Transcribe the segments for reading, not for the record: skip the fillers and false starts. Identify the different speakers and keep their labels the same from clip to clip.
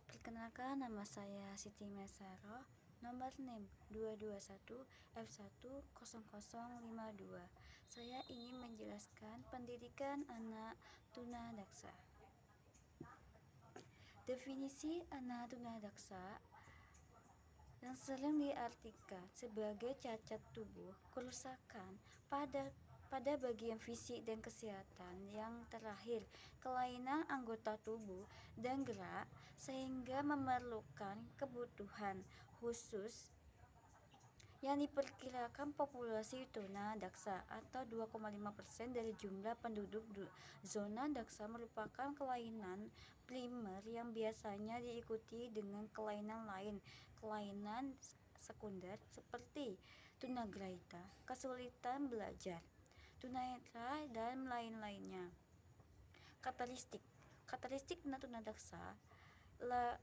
Speaker 1: Perkenalkan, nama saya Siti Mesaroh, nomor NIM 221F10052. Saya ingin menjelaskan pendidikan anak tunadaksa. Definisi anak tunadaksa yang sering diartikan sebagai cacat tubuh, kerusakan pada bagian fisik dan kesehatan yang terakhir, kelainan anggota tubuh dan gerak sehingga memerlukan kebutuhan khusus yang diperkirakan populasi tunadaksa atau 2,5% dari jumlah penduduk zona daksa merupakan kelainan primer yang biasanya diikuti dengan kelainan lain, kelainan sekunder seperti tunagrahita, kesulitan belajar, tunanetra, dan lain-lainnya. Karakteristik tunadaksa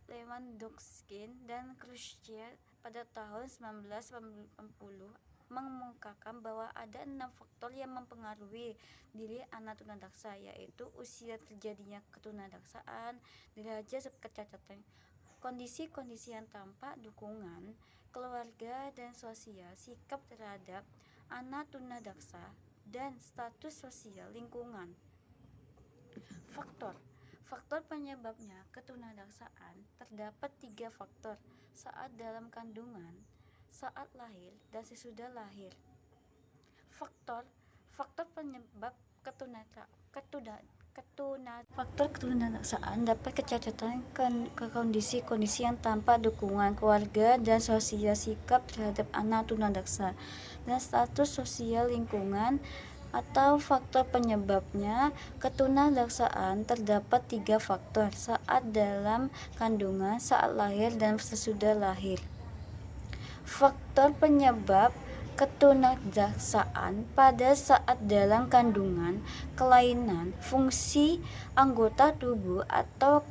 Speaker 1: Lewandowski dan Khrushchev pada tahun 1980 mengemukakan bahwa ada 6 faktor yang mempengaruhi diri anak tunadaksa, yaitu usia terjadinya ketunadaksaan, derajat kecacatan, kondisi-kondisi yang tampak dukungan, keluarga dan sosial, sikap terhadap anak tunadaksa, dan status sosial lingkungan. Faktor penyebabnya ketunadaksaan terdapat 3 faktor: saat dalam kandungan, saat lahir, dan sesudah lahir. Faktor penyebab ketunadaksaan dapat kecacatan ke kondisi-kondisi yang tanpa dukungan keluarga dan sosial, sikap terhadap anak tunadaksa, dan status sosial lingkungan. Atau faktor penyebabnya ketunadaksaan terdapat 3 faktor: saat dalam kandungan, saat lahir, dan sesudah lahir. Faktor penyebab ketunadaksaan pada saat dalam kandungan: kelainan fungsi anggota tubuh atau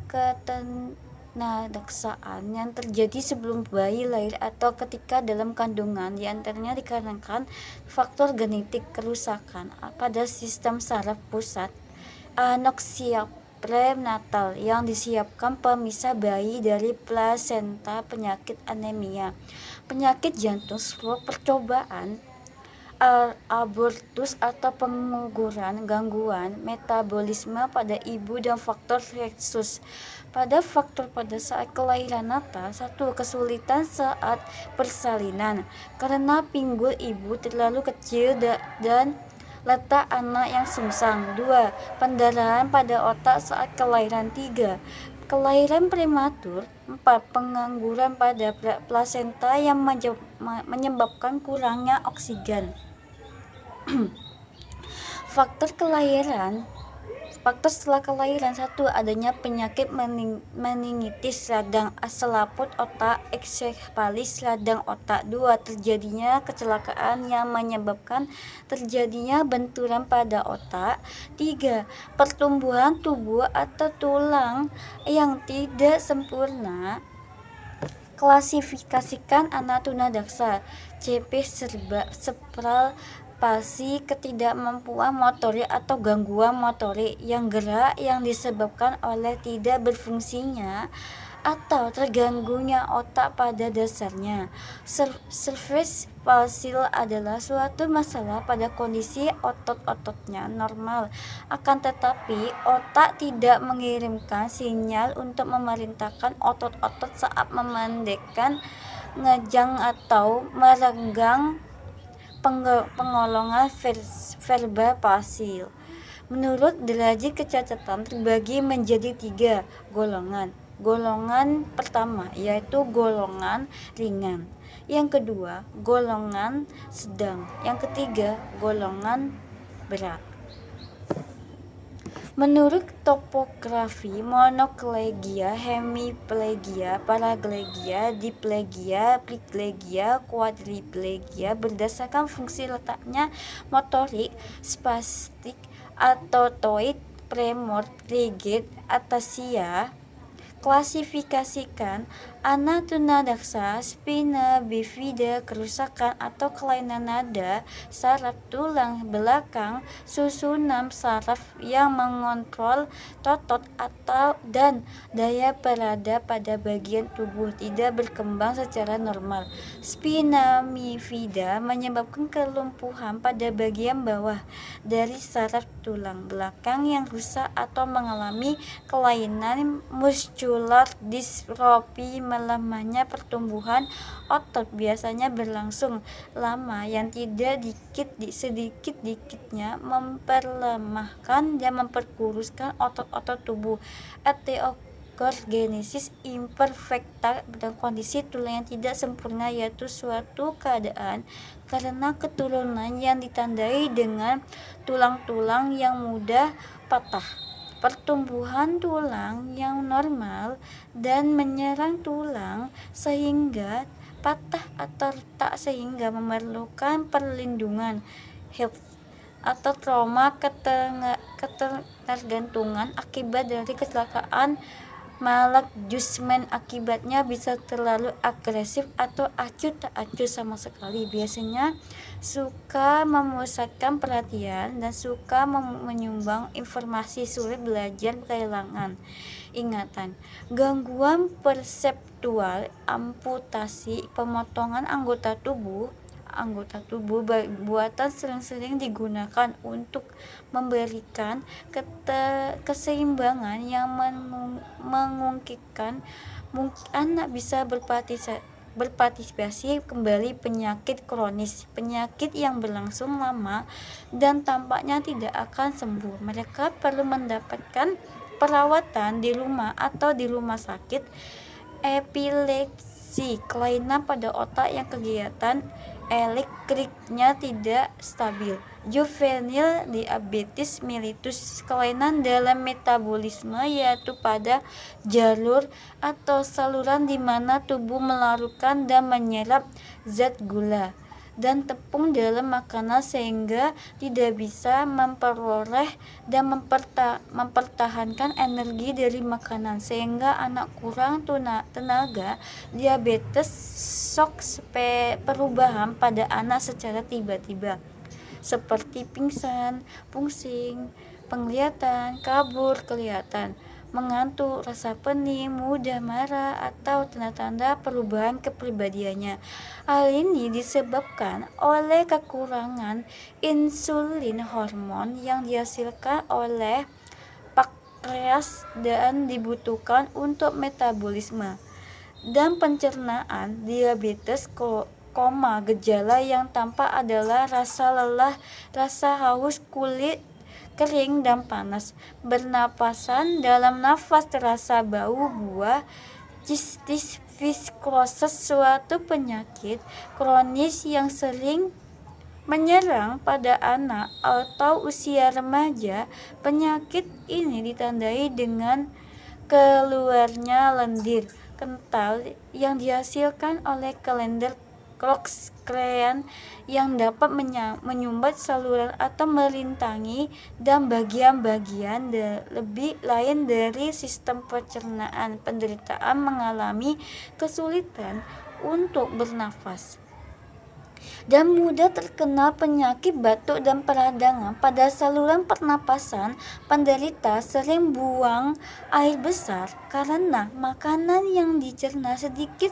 Speaker 1: ketunadaksaan yang terjadi sebelum bayi lahir atau ketika dalam kandungan, diantaranya dikarenakan faktor genetik, kerusakan pada sistem saraf pusat, anoksia prenatal yang disiapkan pemisah bayi dari plasenta, penyakit anemia, penyakit jantung, stroke, percobaan abortus atau penguguran, gangguan metabolisme pada ibu, dan faktor rhesus pada saat kelahiran natal. 1. Kesulitan saat persalinan karena pinggul ibu terlalu kecil dan letak anak yang sungsang. 2. Pendarahan pada otak saat kelahiran. 3. Kelahiran prematur. 4. Pengangguran pada plasenta yang menyebabkan kurangnya oksigen. Faktor setelah kelahiran. 1. Adanya penyakit meningitis radang, selaput otak, ensefalis radang otak. 2. Terjadinya kecelakaan yang menyebabkan terjadinya benturan pada otak. 3. Pertumbuhan tubuh atau tulang yang tidak sempurna. Klasifikasikan anak tunadaksa: CP cerebral palsi, ketidakmampuan motorik atau gangguan motorik yang gerak yang disebabkan oleh tidak berfungsinya atau terganggunya otak pada dasarnya. Cerebral palsy adalah suatu masalah pada kondisi otot-ototnya normal, akan tetapi otak tidak mengirimkan sinyal untuk memerintahkan otot-otot saat memendekkan, ngejang atau merenggang. Penggolongan verbal palsy menurut derajat kecacatan terbagi menjadi 3 golongan. Golongan pertama yaitu golongan ringan, yang kedua golongan sedang, yang ketiga golongan berat. Menurut topografi, monoplegia, hemiplegia, paraplegia, diplegia, triplegia, quadriplegia berdasarkan fungsi letaknya motorik, spastik, atotoid, tremor, rigid, atasia, Klasifikasikan anak tunadaksa, spina bifida, kerusakan atau kelainan nada saraf tulang belakang, susunan saraf yang mengontrol otot atau dan daya perada pada bagian tubuh tidak berkembang secara normal. Spina bifida menyebabkan kelumpuhan pada bagian bawah dari saraf tulang belakang yang rusak atau mengalami kelainan muskular distrofi. Melemahnya pertumbuhan otot biasanya berlangsung lama yang tidak sedikit-dikitnya memperlemahkan dan memperkuruskan otot-otot tubuh. Osteogenesis imperfecta dan kondisi tulang yang tidak sempurna yaitu suatu keadaan karena keturunan yang ditandai dengan tulang-tulang yang mudah patah, pertumbuhan tulang yang normal dan menyerang tulang sehingga patah atau retak sehingga memerlukan perlindungan health atau trauma ketergantungan akibat dari kecelakaan. Maladjustment akibatnya bisa terlalu agresif atau acuh tak acuh sama sekali. Biasanya suka memusatkan perhatian dan suka menyumbang informasi, sulit belajar, kehilangan ingatan, gangguan perseptual, amputasi, pemotongan anggota tubuh buatan sering-sering digunakan untuk memberikan keseimbangan yang memungkinkan anak bisa berpartisipasi kembali. Penyakit kronis, penyakit yang berlangsung lama dan tampaknya tidak akan sembuh. Mereka perlu mendapatkan perawatan di rumah atau di rumah sakit. Epilepsi, kelainan pada otak yang kegiatan elektriknya tidak stabil. Juvenile diabetes mellitus, kelainan dalam metabolisme yaitu pada jalur atau saluran di mana tubuh melarutkan dan menyerap zat gula dan tepung dalam makanan sehingga tidak bisa memperoleh dan mempertahankan energi dari makanan sehingga anak kurang tenaga. Diabetes shock, perubahan pada anak secara tiba-tiba seperti pingsan, pusing, penglihatan, kabur kelihatan, mengantuk, rasa pening, mudah marah, atau tanda-tanda perubahan kepribadiannya. Hal ini disebabkan oleh kekurangan insulin, hormon yang dihasilkan oleh pankreas dan dibutuhkan untuk metabolisme dan pencernaan. Diabetes koma, gejala yang tampak adalah rasa lelah, rasa haus, kulit kering dan panas, bernapasan dalam nafas, terasa bau buah, cystic fibrosis, suatu penyakit kronis yang sering menyerang pada anak atau usia remaja. Penyakit ini ditandai dengan keluarnya lendir kental yang dihasilkan oleh kalender Cochrane yang dapat menyumbat saluran atau merintangi dan bagian-bagian lebih lain dari sistem pencernaan. Penderitaan mengalami kesulitan untuk bernafas dan mudah terkena penyakit batuk dan peradangan pada saluran pernapasan. Penderita sering buang air besar karena makanan yang dicerna sedikit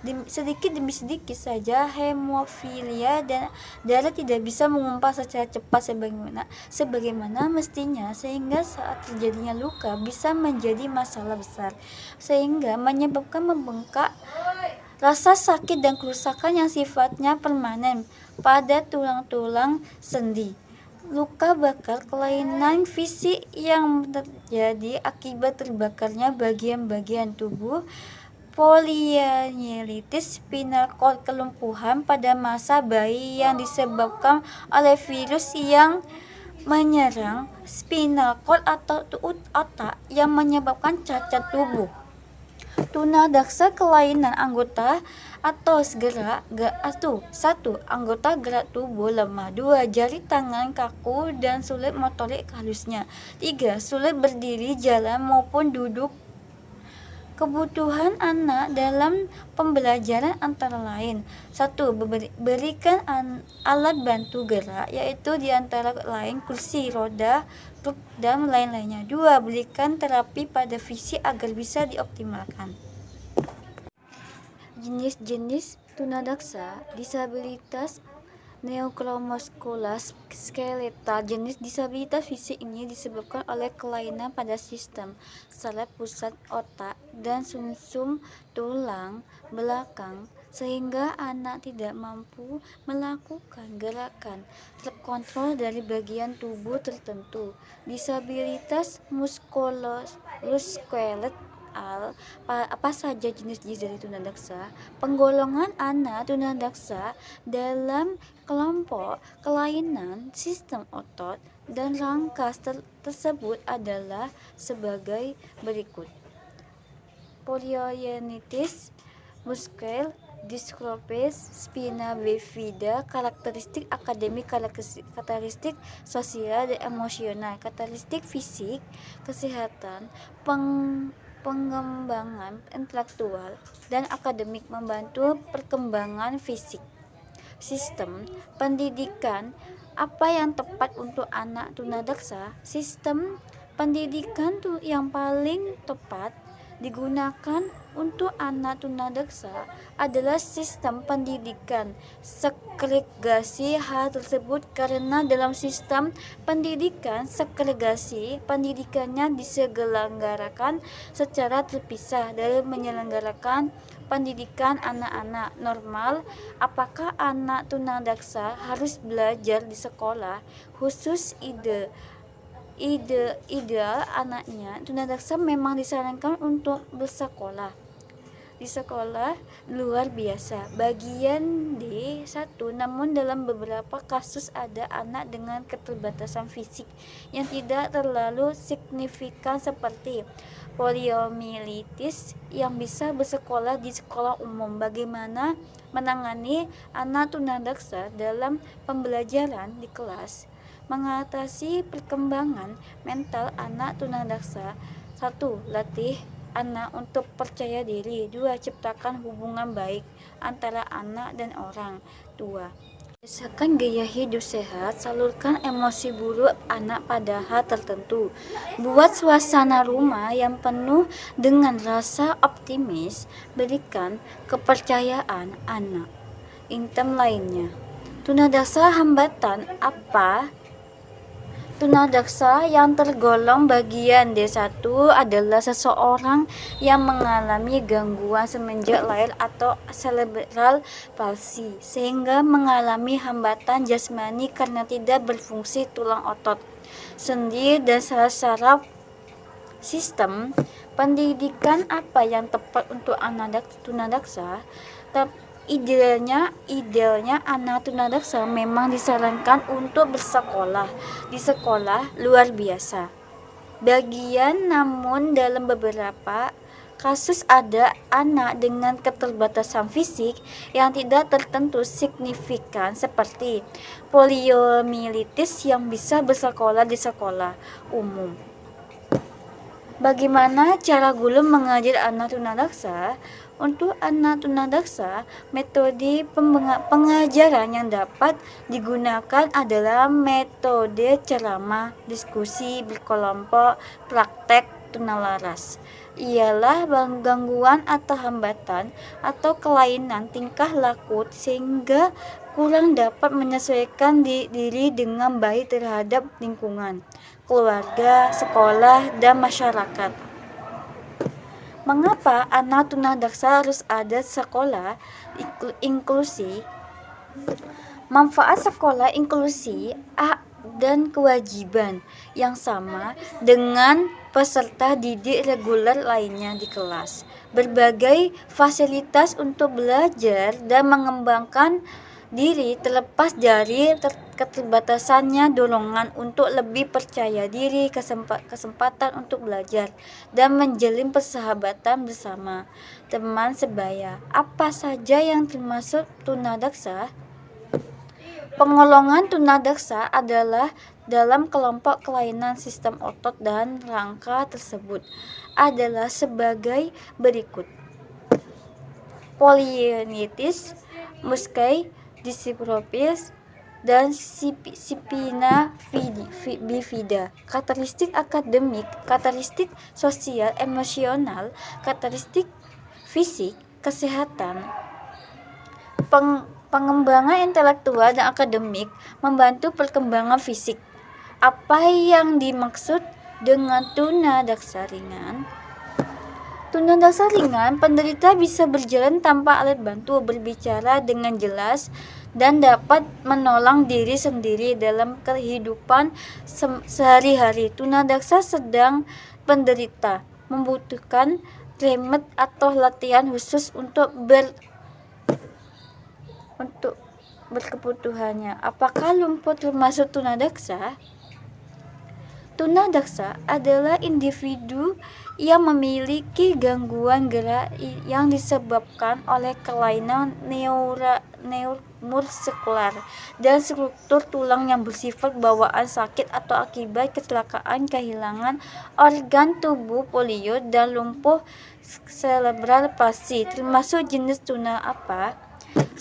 Speaker 1: demi sedikit saja. Hemofilia dan darah tidak bisa mengumpah secara cepat sebagaimana mestinya sehingga saat terjadinya luka bisa menjadi masalah besar sehingga menyebabkan membengkak, rasa sakit dan kerusakan yang sifatnya permanen pada tulang-tulang sendi. Luka bakar, kelainan fisik yang terjadi akibat terbakarnya bagian-bagian tubuh. Poliomyelitis spinal cord, kelumpuhan pada masa bayi yang disebabkan oleh virus yang menyerang spinal cord atau otak yang menyebabkan cacat tubuh. Tunadaksa, kelainan anggota atau gerak. 1. Anggota gerak tubuh lemah. 2. Jari tangan kaku dan sulit motorik halusnya. 3. Sulit berdiri, jalan maupun duduk Kebutuhan anak dalam pembelajaran antara lain: 1. Berikan alat bantu gerak, yaitu diantara lain kursi roda, truk, dan lain-lainnya. 2. Berikan terapi pada fisik agar bisa dioptimalkan. Jenis-jenis tunadaksa: disabilitas neokromuskular skeletal. Jenis disabilitas fisik ini disebabkan oleh kelainan pada sistem saraf pusat otak dan sumsum tulang belakang, sehingga anak tidak mampu melakukan gerakan terkontrol dari bagian tubuh tertentu. Disabilitas muskuloskeletal. Apa saja jenis-jenis dari tunadaksa? Penggolongan anak tunadaksa dalam kelompok kelainan sistem otot dan rangka tersebut adalah sebagai berikut: poliomyelitis, muskel dystrophy, spina bifida, karakteristik akademik, karakteristik sosial dan emosional, karakteristik fisik, kesehatan, pengembangan intelektual dan akademik, membantu perkembangan fisik. Sistem pendidikan apa yang tepat untuk anak tunadaksa? Sistem pendidikan yang paling tepat digunakan untuk anak tunadaksa adalah sistem pendidikan segregasi. Hal tersebut karena dalam sistem pendidikan segregasi, pendidikannya diselenggarakan secara terpisah dari menyelenggarakan pendidikan anak-anak normal. Apakah anak tunadaksa harus belajar di sekolah khusus? Ideal anaknya tunadaksa memang disarankan untuk bersekolah di sekolah luar biasa bagian D1, namun dalam beberapa kasus ada anak dengan keterbatasan fisik yang tidak terlalu signifikan seperti poliomyelitis yang bisa bersekolah di sekolah umum. Bagaimana menangani anak tunadaksa dalam pembelajaran di kelas? Mengatasi perkembangan mental anak tunadaksa: 1. Latih anak untuk percaya diri. 2. Ciptakan hubungan baik antara anak dan orang tua. Biasakan gaya hidup sehat, salurkan emosi buruk anak pada hal tertentu. Buat suasana rumah yang penuh dengan rasa optimis, berikan kepercayaan anak. Item lainnya. Tunadaksa hambatan apa? Tunadaksa yang tergolong bagian D1 adalah seseorang yang mengalami gangguan semenjak lahir atau cerebral palsy, sehingga mengalami hambatan jasmani karena tidak berfungsi tulang otot, sendi, dan saraf. Sistem pendidikan apa yang tepat untuk anak tunadaksa? Idealnya anak tunadaksa memang disarankan untuk bersekolah di sekolah luar biasa bagian, namun dalam beberapa kasus ada anak dengan keterbatasan fisik yang tidak tertentu signifikan seperti poliomyelitis yang bisa bersekolah di sekolah umum. Bagaimana cara guru mengajar anak tunadaksa? Untuk anak tunadaksa, metode pengajaran yang dapat digunakan adalah metode ceramah, diskusi berkelompok, praktek tunalaras. Ialah gangguan atau hambatan atau kelainan tingkah laku sehingga kurang dapat menyesuaikan diri dengan baik terhadap lingkungan, keluarga, sekolah, dan masyarakat. Mengapa anak tunadaksa harus ada sekolah inklusi? Manfaat sekolah inklusi dan kewajiban yang sama dengan peserta didik reguler lainnya di kelas. Berbagai fasilitas untuk belajar dan mengembangkan diri terlepas dari keterbatasannya, dorongan untuk lebih percaya diri, kesempatan untuk belajar, dan menjalin persahabatan bersama teman sebaya. Apa saja yang termasuk tunadaksa? Penggolongan tunadaksa adalah dalam kelompok kelainan sistem otot dan rangka tersebut adalah sebagai berikut: polionitis, muscae, dysprofis, dan spina bifida. Karakteristik akademik, karakteristik sosial emosional, karakteristik fisik, kesehatan, pengembangan intelektual dan akademik, membantu perkembangan fisik. Apa yang dimaksud dengan tunadaksa ringan? Tunadaksa ringan, penderita bisa berjalan tanpa alat bantu, berbicara dengan jelas, dan dapat menolong diri sendiri dalam kehidupan sehari-hari. Tunadaksa sedang, penderita membutuhkan remed atau latihan khusus untuk berkebutuhannya. Apakah lumpuh termasuk tunadaksa? Tunadaksa adalah individu yang memiliki gangguan gerak yang disebabkan oleh kelainan neuromuskular dan struktur tulang yang bersifat bawaan sakit atau akibat kecelakaan, kehilangan organ tubuh, polio, dan lumpuh cerebral palsy. Termasuk jenis tuna apa?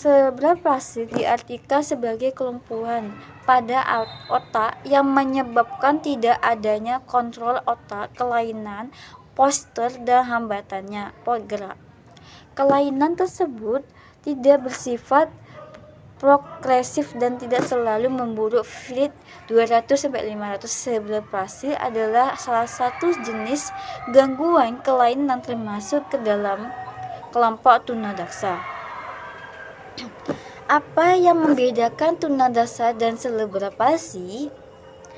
Speaker 1: Cerebral palsy diartikan sebagai kelumpuhan pada otak yang menyebabkan tidak adanya kontrol otak, kelainan postur, dan hambatannya gerak. Kelainan tersebut tidak bersifat progresif dan tidak selalu memburuk. Fried 200-500. Cerebral palsy adalah salah satu jenis gangguan kelainan termasuk ke dalam kelompok tunadaksa. Apa yang membedakan tunadaksa dan cerebral palsy?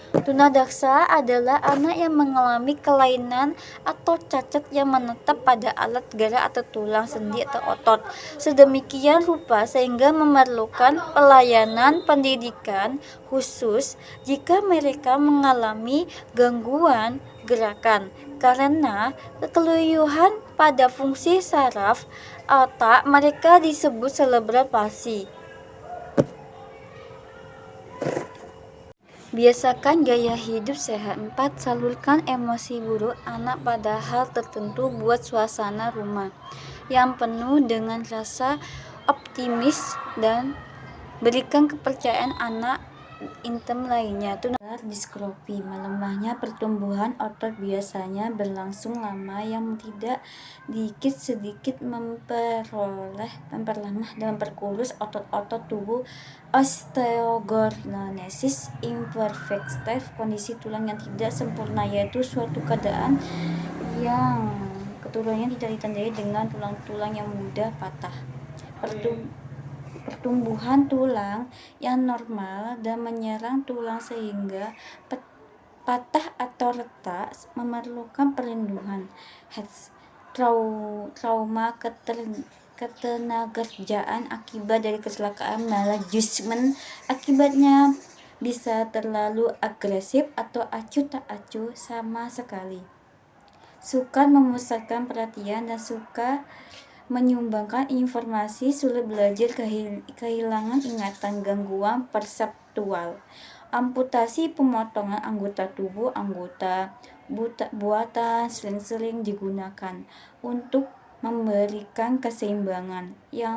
Speaker 1: Tunadaksa adalah anak yang mengalami kelainan atau cacat yang menetap pada alat gerak atau tulang sendi atau otot sedemikian rupa sehingga memerlukan pelayanan pendidikan khusus jika mereka mengalami gangguan gerakan karena kekeluyuan pada fungsi saraf otak. Mereka disebut cerebral palsy. Biasakan gaya hidup sehat. 4. Salurkan emosi buruk anak pada hal tertentu. Buat suasana rumah yang penuh dengan rasa optimis dan berikan kepercayaan anak intim lainnya. Distrofi, melemahnya pertumbuhan otot biasanya berlangsung lama yang tidak sedikit memperlamah dan memperkurus otot-otot tubuh. Osteogenesis imperfecta, kondisi tulang yang tidak sempurna, yaitu suatu keadaan yang keturunannya tidak ditandai dengan tulang-tulang yang mudah patah. Pertumbuhan tulang yang normal dan menyerang tulang sehingga patah atau retak memerlukan perlindungan. Trauma ketenagakerjaan akibat dari kecelakaan maladjustment, akibatnya bisa terlalu agresif atau acuh tak acuh sama sekali. Sukar memusatkan perhatian dan suka menyumbangkan informasi, sulit belajar, kehilangan ingatan, gangguan perseptual. Amputasi, pemotongan anggota tubuh, anggota buatan sering digunakan untuk memberikan keseimbangan yang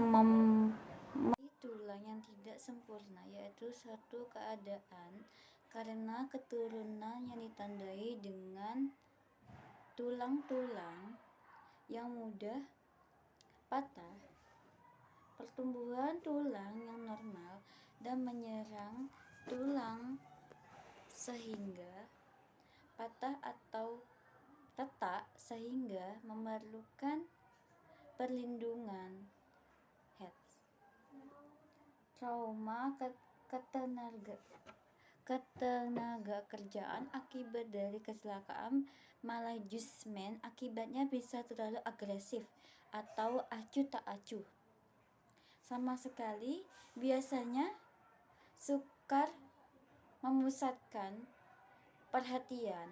Speaker 1: tulang yang tidak sempurna, yaitu suatu keadaan karena keturunan yang ditandai dengan tulang-tulang yang mudah patah. Pertumbuhan tulang yang normal dan menyerang tulang sehingga patah atau retak sehingga memerlukan perlindungan. Trauma ketenagakerjaan akibat dari kecelakaan maladjustment, akibatnya bisa terlalu agresif atau acuh tak acuh sama sekali, biasanya sukar memusatkan perhatian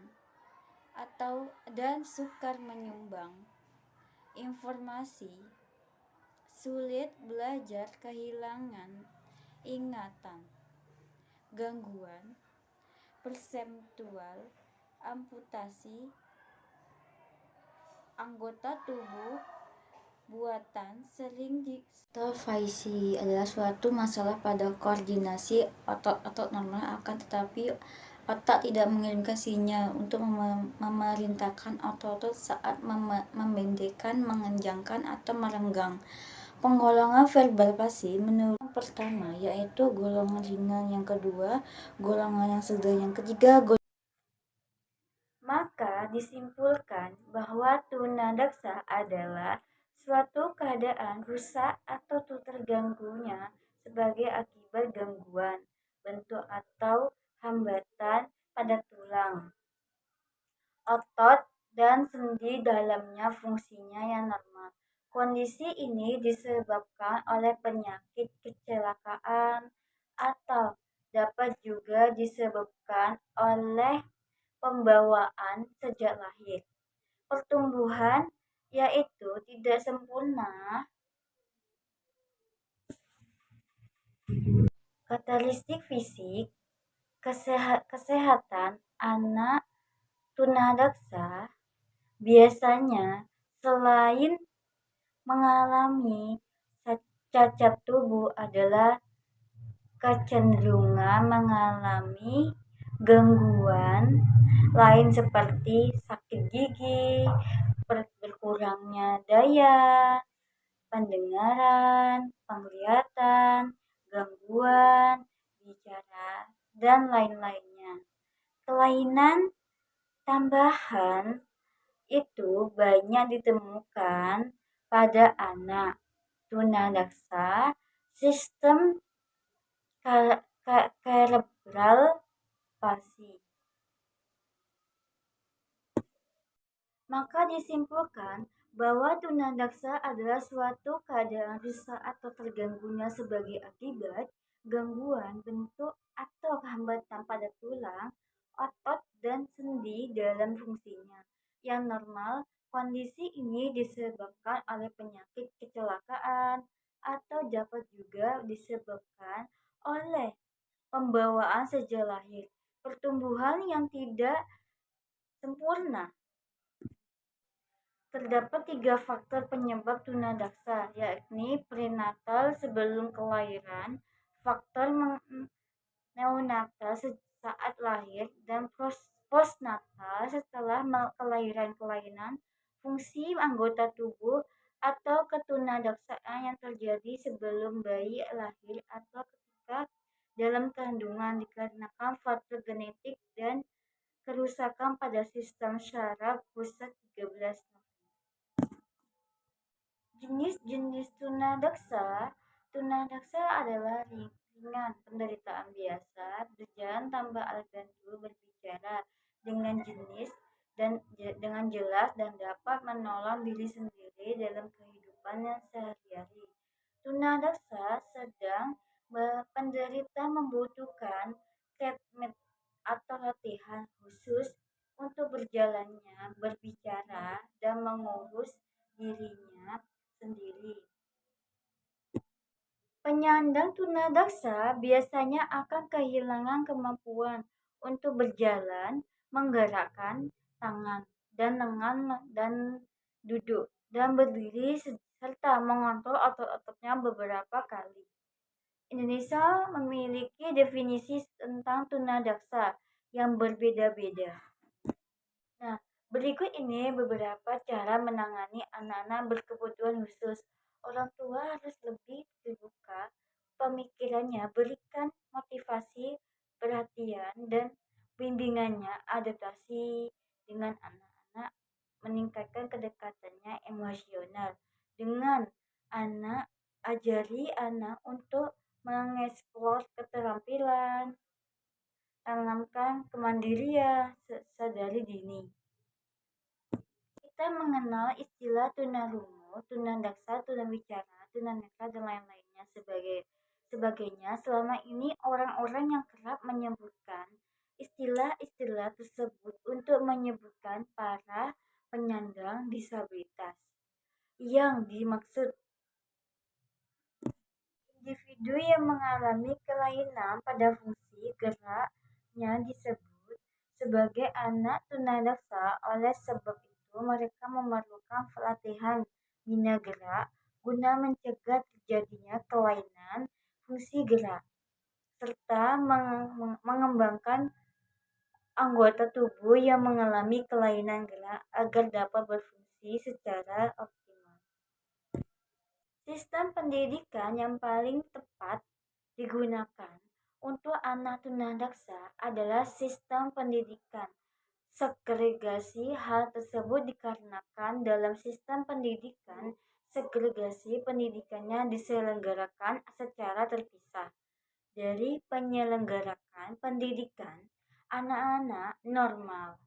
Speaker 1: dan sukar menyumbang informasi, sulit belajar, kehilangan ingatan, gangguan perseptual, amputasi anggota tubuh buatan sering Stafisi adalah suatu masalah pada koordinasi otot-otot normal, akan tetapi otak tidak mengirimkan sinyal untuk memerintahkan otot-otot saat memendekkan, mengenjangkan, atau merenggang. Penggolongan verbal pasif menurut yang pertama, yaitu golongan ringan, yang kedua golongan yang sedang, yang ketiga Maka disimpulkan bahwa tunadaksa adalah suatu keadaan rusak atau terganggunya sebagai akibat gangguan bentuk atau hambatan pada tulang, otot, dan sendi dalamnya fungsinya yang normal. Kondisi ini disebabkan oleh penyakit, kecelakaan, atau dapat juga disebabkan oleh pembawaan sejak lahir. Pertumbuhan yaitu tidak sempurna. Karakteristik fisik kesehatan anak tunadaksa biasanya selain mengalami cacat tubuh adalah kecenderungan mengalami gangguan lain seperti sakit gigi, berkurangnya daya pendengaran, penglihatan, gangguan bicara, dan lain-lainnya. Kelainan tambahan itu banyak ditemukan pada anak tunadaksa. Sistem cerebral palsy. Maka disimpulkan bahwa tunadaksa adalah suatu keadaan rusak atau terganggunya sebagai akibat gangguan bentuk atau hambatan pada tulang, otot, dan sendi dalam fungsinya yang normal. Kondisi ini disebabkan oleh penyakit, kecelakaan, atau dapat juga disebabkan oleh pembawaan sejak lahir, pertumbuhan yang tidak sempurna. Terdapat 3 faktor penyebab tunadaksa, yakni prenatal sebelum kelahiran, faktor neonatal saat lahir, dan postnatal setelah kelahiran. Fungsi anggota tubuh atau ketunadaksaan yang terjadi sebelum bayi lahir atau ketika dalam kandungan dikarenakan faktor genetik dan kerusakan pada sistem syaraf pusat 13 Jenis-jenis tunadaksa. Tunadaksa adalah ringan, penderitaan biasa, berjalan tanpa alat bantu, berbicara dengan jelas dan dapat menolong diri sendiri dalam kehidupannya sehari-hari. Tunadaksa sedang, penderita membutuhkan treatment atau latihan khusus untuk berjalannya, berbicara, dan mengurus dirinya sendiri. Penyandang tunadaksa biasanya akan kehilangan kemampuan untuk berjalan, menggerakkan tangan dan lengan, dan duduk dan berdiri, serta mengontrol otot-ototnya beberapa kali. Indonesia memiliki definisi tentang tunadaksa yang berbeda-beda. Nah, berikut ini beberapa cara menangani anak-anak berkebutuhan khusus. Orang tua harus lebih terbuka pemikirannya, berikan motivasi, perhatian, dan bimbingannya adaptasi dengan anak-anak, meningkatkan kedekatannya emosional dengan anak, ajari anak untuk mengeksplor keterampilan, tanamkan kemandirian sadari dini. Kita mengenal istilah tunarungu, tunadaksa, tunawicara, tunanetra, dan lain-lainnya sebagainya. Selama ini orang-orang yang kerap menyebutkan istilah-istilah tersebut untuk menyebutkan para penyandang disabilitas. Yang dimaksud individu yang mengalami kelainan pada fungsi geraknya disebut sebagai anak tunadaksa. Oleh sebab itu, mereka memerlukan pelatihan bina gerak guna mencegah terjadinya kelainan fungsi gerak, serta mengembangkan anggota tubuh yang mengalami kelainan gerak agar dapat berfungsi secara optimal. Sistem pendidikan yang paling tepat digunakan untuk anak tunadaksa adalah sistem pendidikan segregasi. Hal tersebut dikarenakan dalam sistem pendidikan segregasi pendidikannya diselenggarakan secara terpisah dari penyelenggarakan pendidikan anak-anak normal.